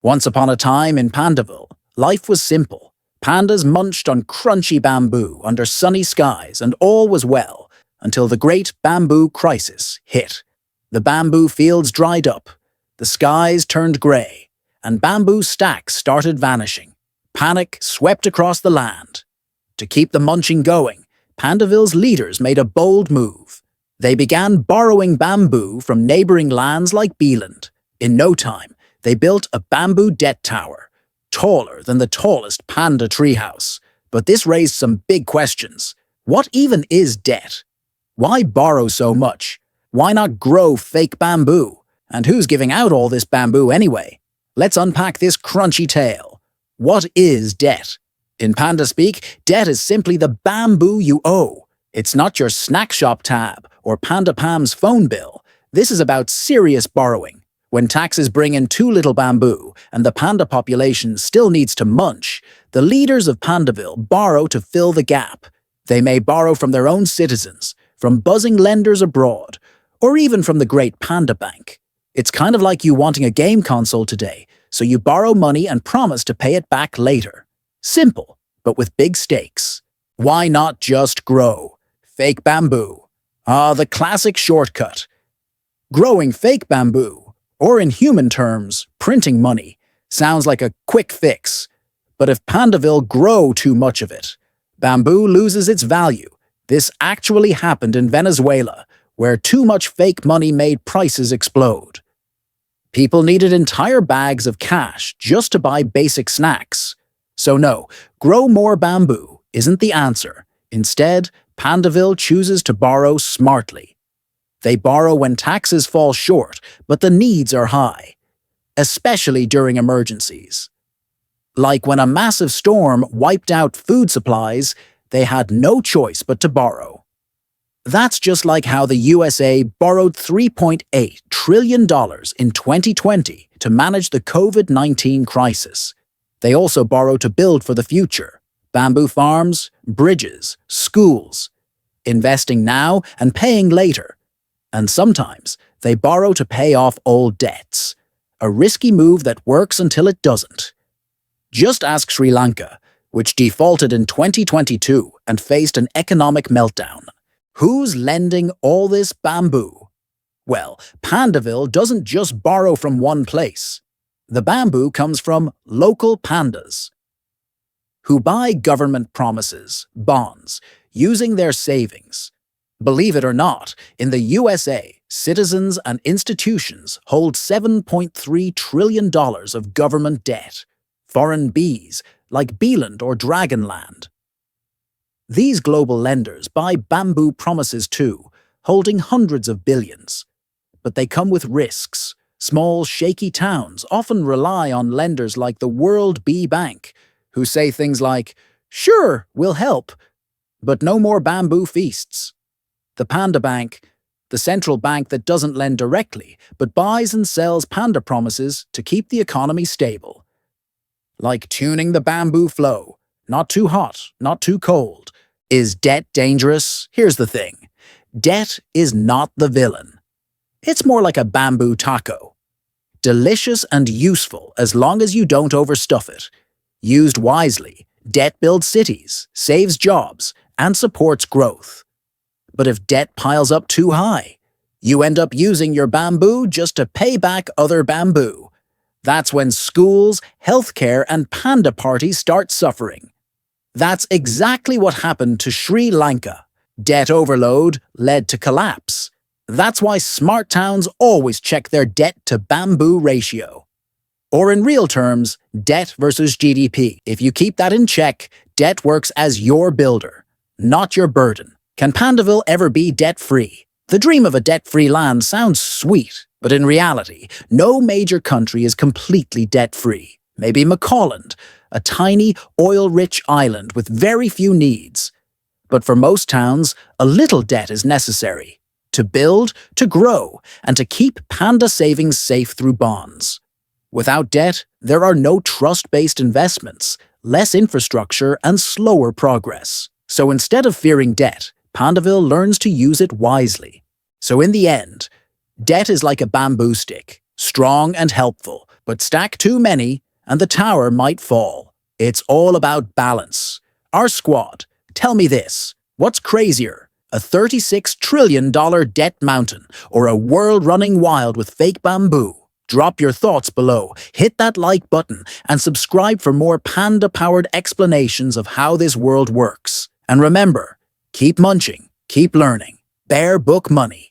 Once upon a time in Pandaville, life was simple. Pandas munched on crunchy bamboo under sunny skies, and all was well until the great bamboo crisis hit. The bamboo fields dried up, the skies turned grey, and bamboo stacks started vanishing. Panic swept across the land. To keep the munching going, Pandaville's leaders made a bold move. They began borrowing bamboo from neighbouring lands like Beeland. In no time, they built a bamboo debt tower, taller than the tallest panda treehouse. But this raised some big questions. What even is debt? Why borrow so much? Why not grow fake bamboo? And who's giving out all this bamboo anyway? Let's unpack this crunchy tale. What is debt? In panda speak, debt is simply the bamboo you owe. It's not your snack shop tab or Panda Pam's phone bill. This is about serious borrowing. When taxes bring in too little bamboo and the panda population still needs to munch, the leaders of Pandaville borrow to fill the gap. They may borrow from their own citizens, from buzzing lenders abroad, or even from the great panda bank. It's kind of like you wanting a game console today, so you borrow money and promise to pay it back later. Simple, but with big stakes. Why not just grow fake bamboo? The classic shortcut. Growing fake bamboo, or in human terms, printing money, sounds like a quick fix. But if Pandaville grow too much of it, bamboo loses its value. This actually happened in Venezuela, where too much fake money made prices explode. People needed entire bags of cash just to buy basic snacks. So no, grow more bamboo isn't the answer. Instead, Pandaville chooses to borrow smartly. They borrow when taxes fall short, but the needs are high, especially during emergencies. Like when a massive storm wiped out food supplies, they had no choice but to borrow. That's just like how the USA borrowed $3.8 trillion in 2020 to manage the COVID-19 crisis. They also borrow to build for the future. Bamboo farms, bridges, schools. Investing now and paying later. And sometimes they borrow to pay off old debts. A risky move that works until it doesn't. Just ask Sri Lanka, which defaulted in 2022 and faced an economic meltdown. Who's lending all this bamboo? Well, Pandaville doesn't just borrow from one place. The bamboo comes from local pandas, who buy government promises, bonds, using their savings. Believe it or not, in the USA, citizens and institutions hold $7.3 trillion of government debt. Foreign bees, like Beeland or Dragonland. These global lenders buy bamboo promises too, holding hundreds of billions. But they come with risks. Small, shaky towns often rely on lenders like the World Bee Bank, who say things like, "Sure, we'll help, but no more bamboo feasts." The Panda Bank, the central bank that doesn't lend directly, but buys and sells panda promises to keep the economy stable. Like tuning the bamboo flow, not too hot, not too cold. Is debt dangerous? Here's the thing. Debt is not the villain. It's more like a bamboo taco. Delicious and useful as long as you don't overstuff it. Used wisely, debt builds cities, saves jobs, and supports growth. But if debt piles up too high, you end up using your bamboo just to pay back other bamboo. That's when schools, healthcare, and panda parties start suffering. That's exactly what happened to Sri Lanka. Debt overload led to collapse. That's why smart towns always check their debt-to-bamboo ratio. Or in real terms, debt versus GDP. If you keep that in check, debt works as your builder, not your burden. Can Pandaville ever be debt-free? The dream of a debt-free land sounds sweet, but in reality, no major country is completely debt-free. Maybe McCalland, a tiny, oil-rich island with very few needs. But for most towns, a little debt is necessary. To build, to grow, and to keep panda savings safe through bonds. Without debt, there are no trust-based investments, less infrastructure, and slower progress. So instead of fearing debt, Pandaville learns to use it wisely. So in the end, debt is like a bamboo stick, strong and helpful, but stack too many and the tower might fall. It's all about balance. Our squad, tell me this, what's crazier? A $36 trillion debt mountain or a world running wild with fake bamboo? Drop your thoughts below, hit that like button, and subscribe for more panda-powered explanations of how this world works. And remember, keep munching, keep learning. Bear book money.